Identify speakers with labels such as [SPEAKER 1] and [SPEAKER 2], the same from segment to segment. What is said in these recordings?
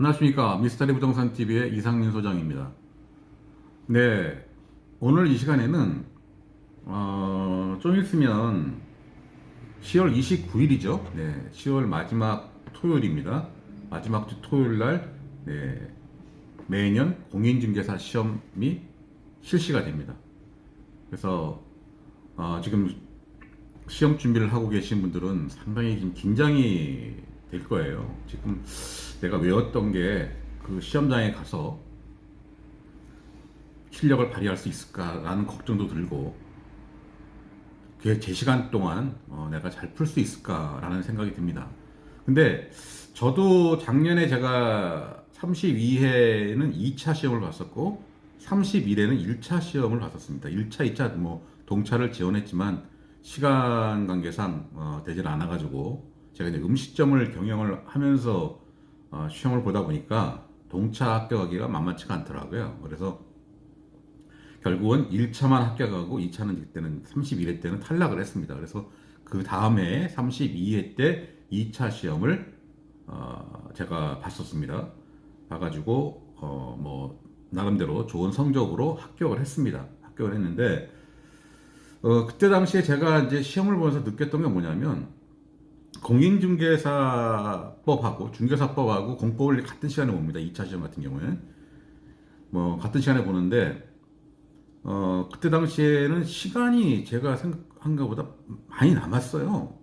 [SPEAKER 1] 안녕하십니까. 미스터리 부동산 TV의 이상민 소장입니다. 네, 오늘 이 시간에는 좀 있으면 10월 29일이죠. 네, 10월 마지막 토요일입니다. 마지막 주 토요일 날 네, 매년 공인중개사 시험이 실시가 됩니다. 그래서 지금 시험 준비를 하고 계신 분들은 상당히 지금 긴장이 될 거예요. 지금 내가 외웠던 게 그 시험장에 가서 실력을 발휘할 수 있을까라는 걱정도 들고, 그게 제 시간 동안 내가 잘 풀 수 있을까라는 생각이 듭니다. 근데 저도 작년에 제가 32회는 2차 시험을 봤었고 31회는 1차 시험을 봤었습니다. 1차, 2차 뭐 동차를 지원했지만 시간 관계상 되질 않아가지고 제가 이제 음식점을 경영을 하면서 시험을 보다 보니까 동차 합격하기가 만만치가 않더라고요. 그래서 결국은 1차만 합격하고 2차는 그때는 31회 때는 탈락을 했습니다. 그래서 그 다음에 32회 때 2차 시험을 제가 봤었습니다. 봐가지고 뭐 나름대로 좋은 성적으로 합격을 했습니다. 합격을 했는데 그때 당시에 제가 이제 시험을 보면서 느꼈던 게 뭐냐면, 공인중개사법하고 중개사법하고 공법을 같은 시간에 봅니다. 2차 시험 같은 경우에는 뭐 같은 시간에 보는데 그때 당시에는 시간이 제가 생각한 것보다 많이 남았어요.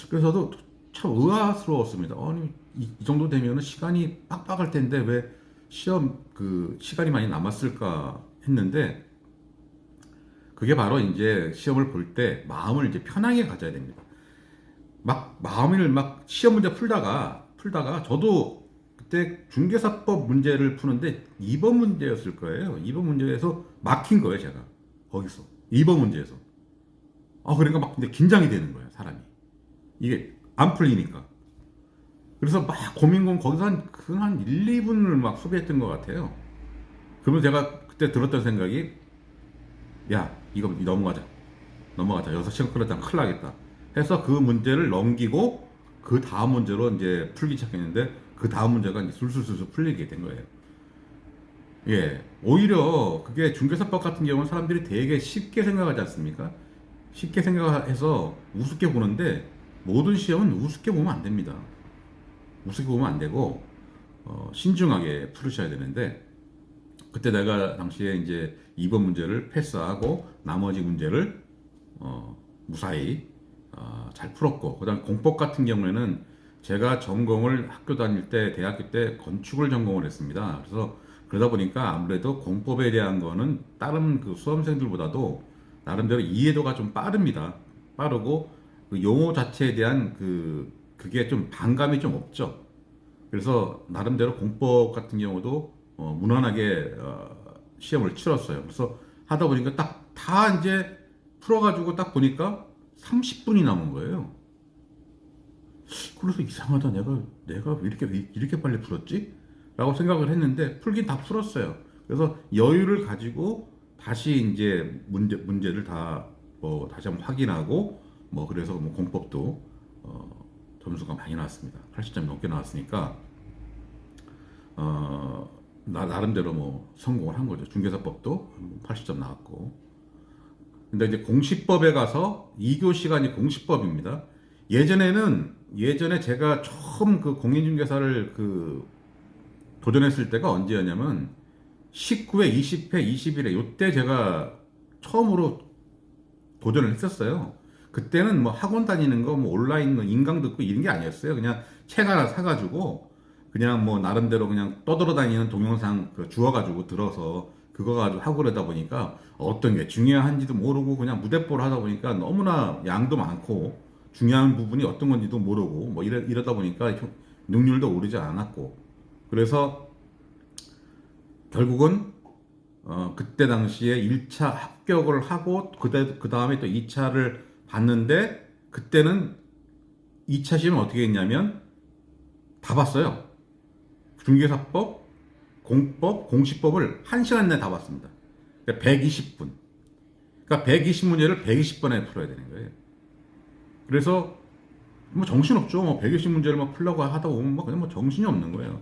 [SPEAKER 1] 그래서 저도 참 의아스러웠습니다. 아니 이 정도 되면 시간이 빡빡할 텐데 왜 시험 그 시간이 많이 남았을까 했는데, 그게 바로 이제 시험을 볼 때 마음을 이제 편하게 가져야 됩니다. 막 마음을 막 시험 문제 풀다가 저도 그때 중개사법 문제를 푸는데 2번 문제였을 거예요. 2번 문제에서 막힌 거예요, 제가. 거기서. 2번 문제에서. 그러니까 막 근데 긴장이 되는 거예요, 사람이. 이게 안 풀리니까. 그래서 막 거기서 한 1, 2분을 막 소비했던 것 같아요. 그러면 제가 그때 들었던 생각이, 야, 이거 넘어가자. 6시간 끌었다 큰일 나겠다 해서 그 문제를 넘기고 그 다음 문제로 이제 풀기 시작했는데, 그 다음 문제가 이제 술술술술 풀리게 된 거예요. 예. 오히려 그게 중개사법 같은 경우는 사람들이 되게 쉽게 생각하지 않습니까? 쉽게 생각해서 우습게 보는데, 모든 시험은 우습게 보면 안 됩니다. 우습게 보면 안 되고 신중하게 풀으셔야 되는데, 그때 내가 당시에 이제 2번 문제를 패스하고 나머지 문제를 무사히 잘 풀었고, 그다음 공법 같은 경우에는 제가 전공을 학교 다닐 때 대학교 때 건축을 전공을 했습니다. 그래서 그러다 보니까 아무래도 공법에 대한 거는 다른 그 수험생들보다도 나름대로 이해도가 좀 빠릅니다. 빠르고 그 용어 자체에 대한 그게 좀 반감이 좀 없죠. 그래서 나름대로 공법 같은 경우도 무난하게 시험을 치렀어요. 그래서 하다 보니까 딱 다 이제 풀어가지고 딱 보니까 30분이 남은 거예요. 그래서 이상하다. 내가 왜 이렇게 빨리 풀었지? 라고 생각을 했는데 풀긴 다 풀었어요. 그래서 여유를 가지고 다시 이제 문제를 다 다시 한번 확인하고 그래서 뭐 공법도 점수가 많이 나왔습니다. 80점 넘게 나왔으니까 나름대로 뭐 성공을 한 거죠. 중개사법도 80점 나왔고. 근데 이제 공시법에 가서 2교 시간이 공시법입니다. 예전에 제가 처음 그 공인중개사를 도전했을 때가 언제였냐면 19회, 20회, 21회 요때 제가 처음으로 도전을 했었어요. 그때는 뭐 학원 다니는 거, 뭐 온라인 뭐 인강 듣고 이런 게 아니었어요. 그냥 책 하나 사가지고 그냥 뭐 나름대로 그냥 떠돌아다니는 동영상 주워가지고 들어서 그거 가지고 하고 그러다 보니까 어떤 게 중요한지도 모르고 그냥 무대뽀를 하다 보니까 너무나 양도 많고 중요한 부분이 어떤 건지도 모르고 뭐 이러다 보니까 능률도 오르지 않았고, 그래서 결국은 그때 당시에 1차 합격을 하고 그 다음에 또 2차를 봤는데, 그때는 2차 시험은 어떻게 했냐면 다 봤어요. 중개사법, 공법, 공시법을 1시간 내에 다 봤습니다. 그러니까 120분. 그러니까 120문제를 120번에 풀어야 되는 거예요. 그래서 뭐 정신없죠. 뭐 120문제를 막 풀려고 하다 보면 그냥 뭐 정신이 없는 거예요.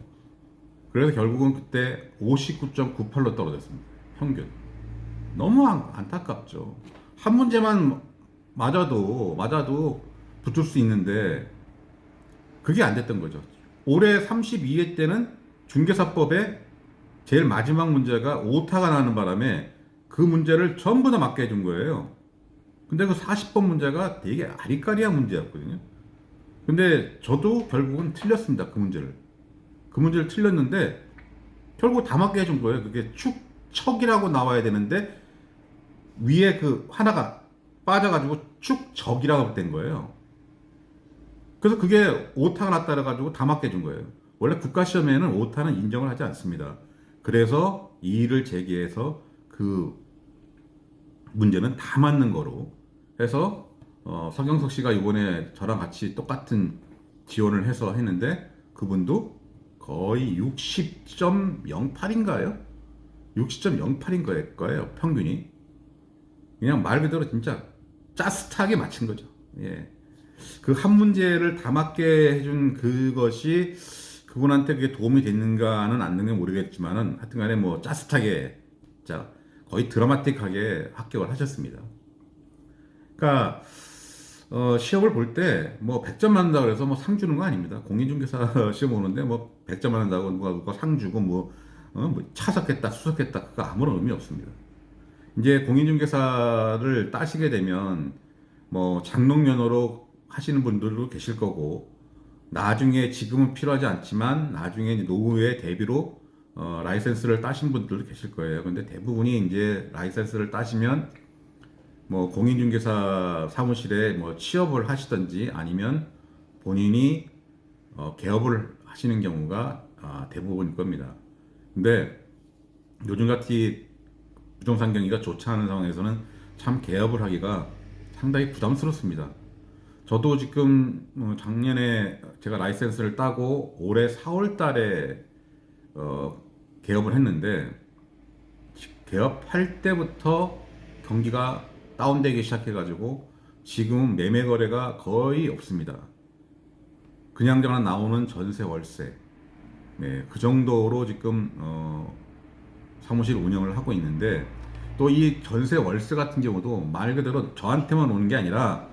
[SPEAKER 1] 그래서 결국은 그때 59.98로 떨어졌습니다. 평균. 너무 안타깝죠. 한 문제만 맞아도 붙을 수 있는데 그게 안 됐던 거죠. 올해 32회 때는 중개사법에 제일 마지막 문제가 오타가 나는 바람에 그 문제를 전부 다 맞게 해준 거예요. 근데 그 40번 문제가 되게 아리까리한 문제였거든요. 근데 저도 결국은 틀렸습니다. 그 문제를. 그 문제를 틀렸는데 결국 다 맞게 해준 거예요. 그게 축척이라고 나와야 되는데 위에 그 하나가 빠져가지고 축적이라고 된 거예요. 그래서 그게 오타가 났다 그래가지고 다 맞게 해준 거예요. 원래 국가시험에는 오타는 인정을 하지 않습니다. 그래서 이의를 제기해서 그 문제는 다 맞는 거로 해서 서경석 씨가 이번에 저랑 같이 똑같은 지원을 해서 했는데 그분도 거의 60.08인가요? 60.08인 거예요, 평균이. 그냥 말 그대로 진짜 짜스타하게 맞춘 거죠. 예. 그 한 문제를 다 맞게 해준 그것이 그분한테 그게 도움이 됐는가는 안 되는 게 모르겠지만은 하여튼간에 뭐 짜릿하게 자 거의 드라마틱하게 합격을 하셨습니다. 그러니까 시험을 볼 때 뭐 100점 맞는다 그래서 뭐 상 주는 거 아닙니다. 공인중개사 시험 오는데 뭐 100점 맞는다고 누가 상 주고 뭐 차석했다 수석했다 그거 아무런 의미 없습니다. 이제 공인중개사를 따시게 되면 뭐 장롱면허로 하시는 분들도 계실 거고 나중에 지금은 필요하지 않지만 나중에 이제 노후에 대비로 라이센스를 따신 분들도 계실 거예요. 근데 대부분이 이제 라이센스를 따시면 뭐 공인중개사 사무실에 뭐 취업을 하시든지 아니면 본인이 개업을 하시는 경우가 대부분일 겁니다. 근데 요즘같이 부동산 경기가 좋지 않은 상황에서는 참 개업을 하기가 상당히 부담스럽습니다. 저도 지금 작년에 제가 라이센스를 따고 올해 4월 달에 개업을 했는데 개업할 때부터 경기가 다운되기 시작해가지고 지금 매매 거래가 거의 없습니다. 그냥저냥 나오는 전세 월세 네, 그 정도로 지금 사무실 운영을 하고 있는데 또 이 전세 월세 같은 경우도 말 그대로 저한테만 오는 게 아니라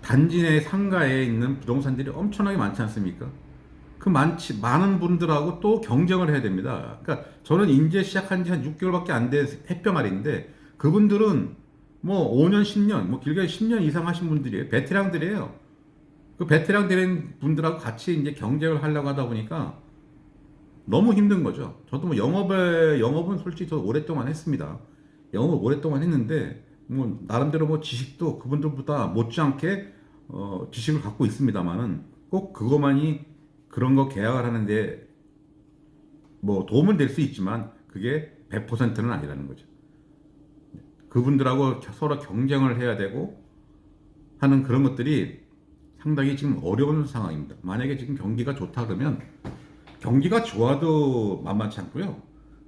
[SPEAKER 1] 단지 내 상가에 있는 부동산들이 엄청나게 많지 않습니까? 그 많은 분들하고 또 경쟁을 해야 됩니다. 그러니까 저는 이제 시작한 지 한 6개월밖에 안 된 햇병아리인데 그분들은 뭐 5년, 10년, 뭐 길게 10년 이상 하신 분들이에요. 베테랑들이에요. 그 베테랑 된 분들하고 같이 이제 경쟁을 하려고 하다 보니까 너무 힘든 거죠. 저도 뭐 영업은 솔직히 저 오랫동안 했습니다. 영업을 오랫동안 했는데 뭐 나름대로 뭐 지식도 그분들보다 못지않게 지식을 갖고 있습니다만은 꼭 그것만이 그런 거 계약을 하는데 뭐 도움은 될 수 있지만 그게 100%는 아니라는 거죠. 그분들하고 서로 경쟁을 해야 되고 하는 그런 것들이 상당히 지금 어려운 상황입니다. 만약에 지금 경기가 좋다 그러면 경기가 좋아도 만만치 않고요.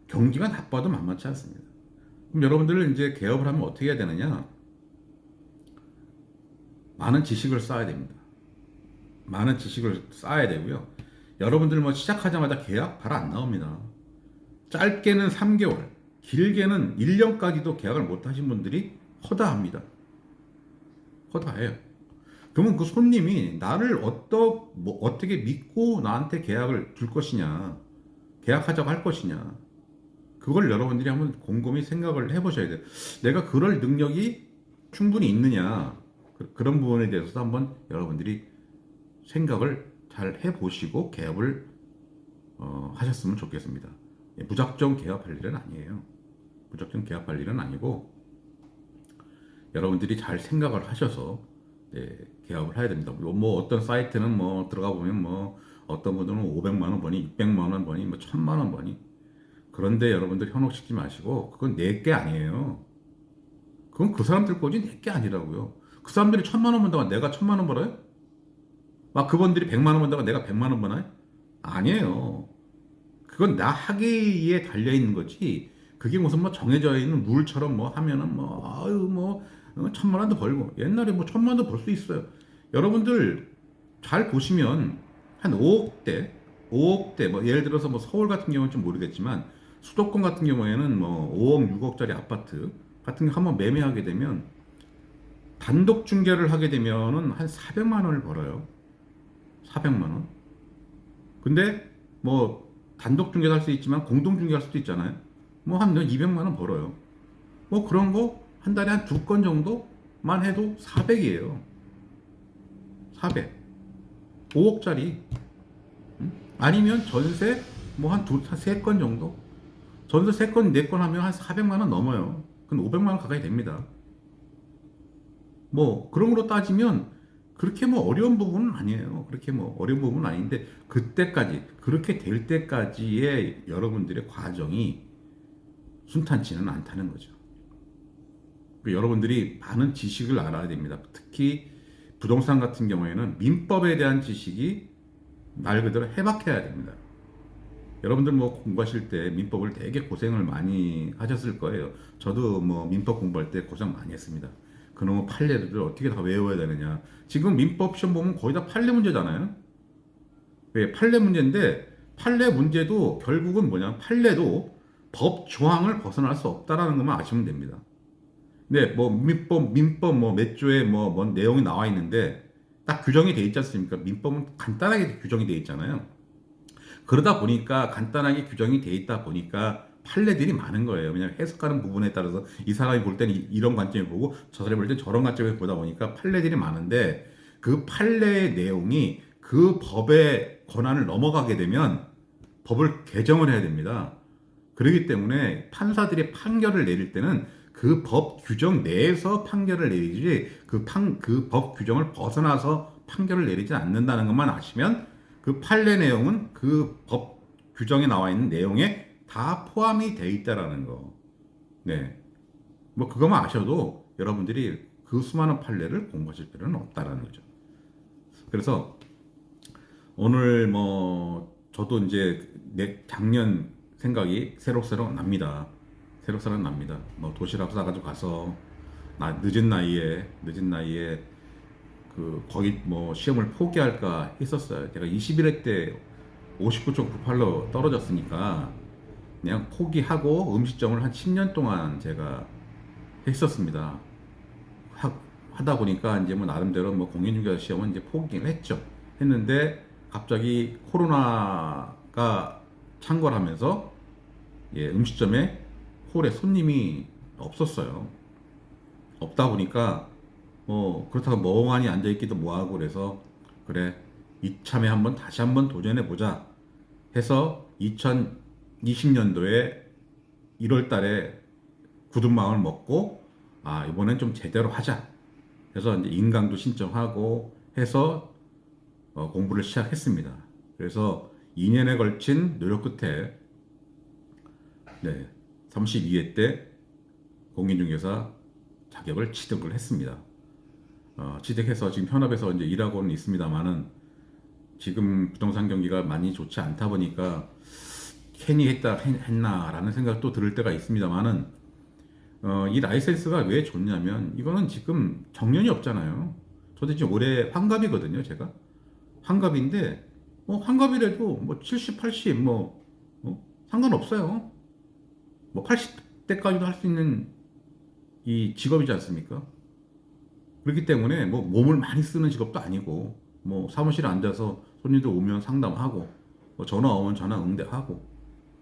[SPEAKER 1] 경기가 나빠도 만만치 않습니다. 그럼 여러분들은 이제 개업을 하면 어떻게 해야 되느냐? 많은 지식을 쌓아야 됩니다. 많은 지식을 쌓아야 되고요. 여러분들 뭐 시작하자마자 계약 바로 안 나옵니다. 짧게는 3개월, 길게는 1년까지도 계약을 못 하신 분들이 허다합니다. 허다해요. 그러면 그 손님이 나를 어떻게 믿고 나한테 계약을 줄 것이냐, 계약하자고 할 것이냐, 그걸 여러분들이 한번 곰곰이 생각을 해보셔야 돼요. 내가 그럴 능력이 충분히 있느냐, 그런 부분에 대해서도 한번 여러분들이 생각을 잘 해보시고 개업을 하셨으면 좋겠습니다. 무작정 개업할 일은 아니에요. 무작정 개업할 일은 아니고 여러분들이 잘 생각을 하셔서 개업을 해야 됩니다. 뭐 어떤 사이트는 뭐 들어가 보면 뭐 어떤 분들은 500만 원 버니, 600만 원 버니, 뭐 1000만 원 버니. 그런데 여러분들 현혹시키지 마시고 그건 내 게 아니에요. 그건 그 사람들 거지 내 게 아니라고요. 그 사람들이 1000만 원 번다고 내가 1000만 원 벌어요? 막 그분들이 100만 원 번다고 내가 100만 원 버나요? 아니에요. 그건 나 하기에 달려 있는 거지. 그게 무슨 뭐 정해져 있는 룰처럼 뭐 하면은 뭐 아유 뭐 1000만 원도 벌고 옛날에 뭐 1000만 원도 벌 수 있어요. 여러분들 잘 보시면 한 5억대 5억대, 뭐 예를 들어서 뭐 서울 같은 경우는 좀 모르겠지만 수도권 같은 경우에는 뭐 5억, 6억짜리 아파트 같은 거 한번 매매하게 되면 단독 중개를 하게 되면은 한 400만 원을 벌어요. 400만 원. 근데 뭐 단독 중개도 할 수 있지만 공동 중개할 수도 있잖아요. 뭐 한 200만 원 벌어요. 뭐 그런 거 한 달에 한 두 건 정도만 해도 400이에요. 400. 5억짜리. 아니면 전세 뭐 세 건 정도? 전세 세 건, 네 건 하면 한 400만 원 넘어요. 그럼 500만 원 가까이 됩니다. 뭐 그런 거로 따지면 그렇게 뭐 어려운 부분은 아니에요. 그렇게 뭐 어려운 부분은 아닌데 그때까지 그렇게 될 때까지의 여러분들의 과정이 순탄치는 않다는 거죠. 여러분들이 많은 지식을 알아야 됩니다. 특히 부동산 같은 경우에는 민법에 대한 지식이 말 그대로 해박해야 됩니다. 여러분들 뭐 공부하실 때 민법을 되게 고생을 많이 하셨을 거예요. 저도 뭐 민법 공부할 때 고생 많이 했습니다. 그놈의 판례들을 어떻게 다 외워야 되느냐. 지금 민법 시험 보면 거의 다 판례 문제잖아요. 왜 판례 문제인데 판례 문제도 결국은 뭐냐? 판례도 법 조항을 벗어날 수 없다라는 것만 아시면 됩니다. 네, 뭐 민법 뭐 몇 조에 뭐 뭔 내용이 나와 있는데 딱 규정이 돼 있지 않습니까? 민법은 간단하게 규정이 돼 있잖아요. 그러다 보니까 간단하게 규정이 돼 있다 보니까 판례들이 많은 거예요. 왜냐하면 해석하는 부분에 따라서 이 사람이 볼 때는 이런 관점을 보고 저 사람이 볼 때 저런 관점을 보다 보니까 판례들이 많은데 그 판례의 내용이 그 법의 권한을 넘어가게 되면 법을 개정을 해야 됩니다. 그렇기 때문에 판사들이 판결을 내릴 때는 그 법 규정 내에서 판결을 내리지 그 법 규정을 벗어나서 판결을 내리지 않는다는 것만 아시면 그 판례 내용은 그 법 규정에 나와 있는 내용에 다 포함이 돼 있다라는 거. 네. 뭐 그것만 아셔도 여러분들이 그 수많은 판례를 공부하실 필요는 없다라는 거죠. 그래서 오늘 뭐 저도 이제 내 작년 생각이 새록새록 납니다. 새록새록 납니다. 뭐 도시락 싸가지고 가서 늦은 나이에 그 거기 뭐 시험을 포기할까 했었어요. 제가 21회 때 59.98로 떨어졌으니까 그냥 포기하고 음식점을 한 10년 동안 제가 했었습니다. 하다 보니까 이제 뭐 나름대로 뭐 공인중개사 시험은 이제 포기를 했죠. 했는데 갑자기 코로나가 창궐하면서 예, 음식점에 홀에 손님이 없었어요. 없다 보니까 뭐 그렇다고 멍하니 앉아 있기도 뭐하고 그래서 그래 이참에 다시 한번 도전해 보자 해서 2020년도에 1월 달에 굳은 마음을 먹고 아 이번엔 좀 제대로 하자 해서 이제 인강도 신청하고 해서 공부를 시작했습니다. 그래서 2년에 걸친 노력 끝에 네, 32회 때 공인중개사 자격을 취득을 했습니다. 취득해서 지금 현업에서 이제 일하고는 있습니다만은 지금 부동산 경기가 많이 좋지 않다 보니까 괜히 했나라는 생각도 들을 때가 있습니다만은 이 라이센스가 왜 좋냐면 이거는 지금 정년이 없잖아요. 저도 지금 올해 환갑이거든요, 제가. 환갑인데 환갑이라도 뭐 70, 80 상관없어요. 뭐 80대까지도 할 수 있는 이 직업이지 않습니까? 그렇기 때문에 뭐 몸을 많이 쓰는 직업도 아니고 뭐 사무실에 앉아서 손님들 오면 상담하고 뭐 전화 오면 전화 응대하고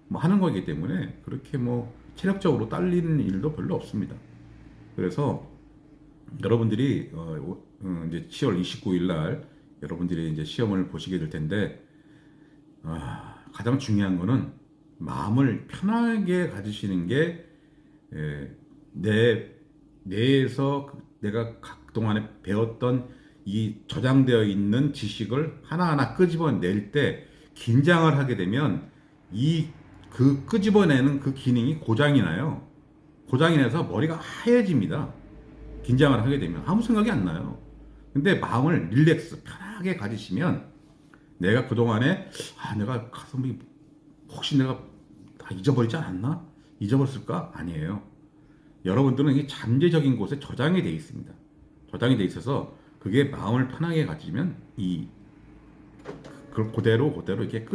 [SPEAKER 1] 뭐 하는 거기 때문에 그렇게 뭐 체력적으로 딸리는 일도 별로 없습니다. 그래서 여러분들이 이제 10월 29일 날 여러분들이 이제 시험을 보시게 될 텐데 가장 중요한 거는 마음을 편하게 가지시는 게 내 뇌에서 내가 그동안에 배웠던 이 저장되어 있는 지식을 하나하나 끄집어낼 때 긴장을 하게 되면 그 끄집어내는 그 기능이 고장이 나요. 고장이 나서 머리가 하얘집니다. 긴장을 하게 되면 아무 생각이 안 나요. 근데 마음을 릴렉스 편하게 가지시면 내가 그동안에 내가 가서 혹시 내가 다 잊어버리지 않았나? 잊어버렸을까? 아니에요. 여러분들은 이 잠재적인 곳에 저장이 되어 있습니다. 저장이 되어 있어서 그게 마음을 편하게 가지면 그걸 그대로 이렇게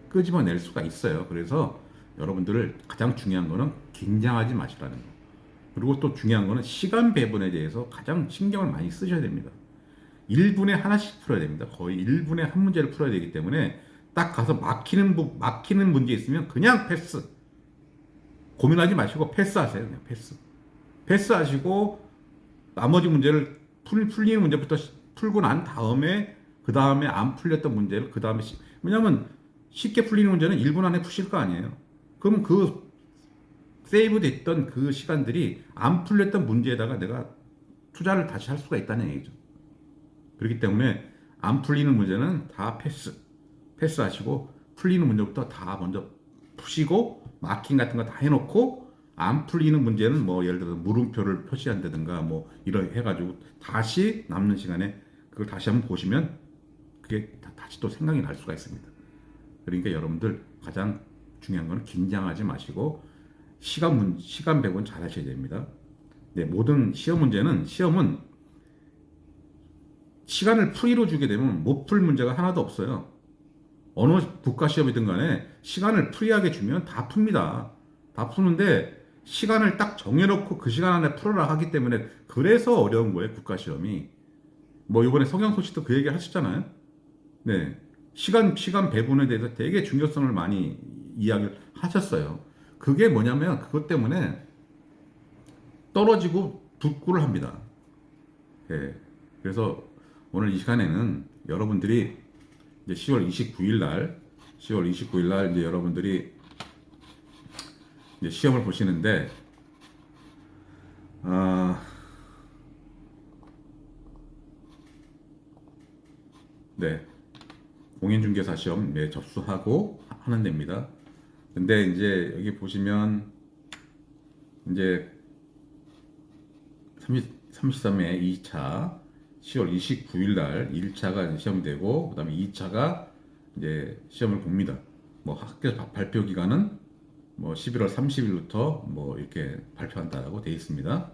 [SPEAKER 1] 끄집어낼 수가 있어요. 그래서 여러분들 가장 중요한 거는 긴장하지 마시라는 거. 그리고 또 중요한 거는 시간 배분에 대해서 가장 신경을 많이 쓰셔야 됩니다. 1분에 하나씩 풀어야 됩니다. 거의 1분에 한 문제를 풀어야 되기 때문에 딱 가서 막히는 문제 있으면 그냥 패스. 고민하지 마시고 패스하세요. 그냥 패스. 패스하시고 나머지 문제를 풀리는 문제부터 풀고 난 다음에 그 다음에 안 풀렸던 문제를 그 다음에 왜냐면 쉽게 풀리는 문제는 1분 안에 푸실 거 아니에요. 그럼 그 세이브 됐던 그 시간들이 안 풀렸던 문제에다가 내가 투자를 다시 할 수가 있다는 얘기죠. 그렇기 때문에 안 풀리는 문제는 다 패스하시고 풀리는 문제부터 다 먼저 푸시고 마킹 같은 거 다 해놓고 안 풀리는 문제는 뭐 예를 들어서 물음표를 표시한다든가 뭐 이런 해가지고 다시 남는 시간에 그걸 다시 한번 보시면 그게 다시 또 생각이 날 수가 있습니다. 그러니까 여러분들 가장 중요한 건 긴장하지 마시고 시간 배분 잘 하셔야 됩니다. 네, 모든 시험은 시간을 프리로 주게 되면 못 풀 문제가 하나도 없어요. 어느 국가 시험이든 간에 시간을 프리하게 주면 다 풉니다. 다 푸는데 시간을 딱 정해놓고 그 시간 안에 풀어라 하기 때문에 그래서 어려운 거예요, 국가 시험이. 뭐 이번에 성향소 씨도 그 얘기 하셨잖아요. 네, 시간 배분에 대해서 되게 중요성을 많이 이야기를 하셨어요. 그게 뭐냐면 그것 때문에 떨어지고 붙고를 합니다. 예. 그래서 오늘 이 시간에는 여러분들이 이제 10월 29일 날 이제 여러분들이 이제 시험을 보시는데 네. 공인중개사 시험 네, 접수하고 하는 데입니다. 근데 이제 여기 보시면 이제 33회 2차 10월 29일 날 1차가 시험이 되고 그다음에 2차가 이제 시험을 봅니다. 뭐 학교 발표 기간은 뭐 11월 30일부터 뭐 이렇게 발표한다라고 되어 있습니다.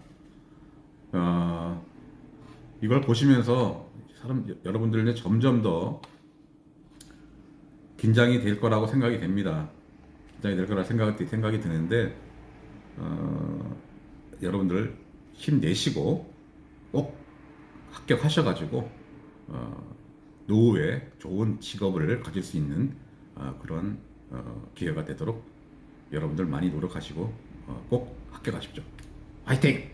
[SPEAKER 1] 이걸 보시면서 여러분들은 점점 더 긴장이 될 거라고 생각이 됩니다. 긴장이 될 거라 생각이 드는데 여러분들 힘내시고 꼭 합격하셔가지고 노후에 좋은 직업을 가질 수 있는 그런 기회가 되도록 여러분들 많이 노력하시고 꼭 합격하십시오. 화이팅!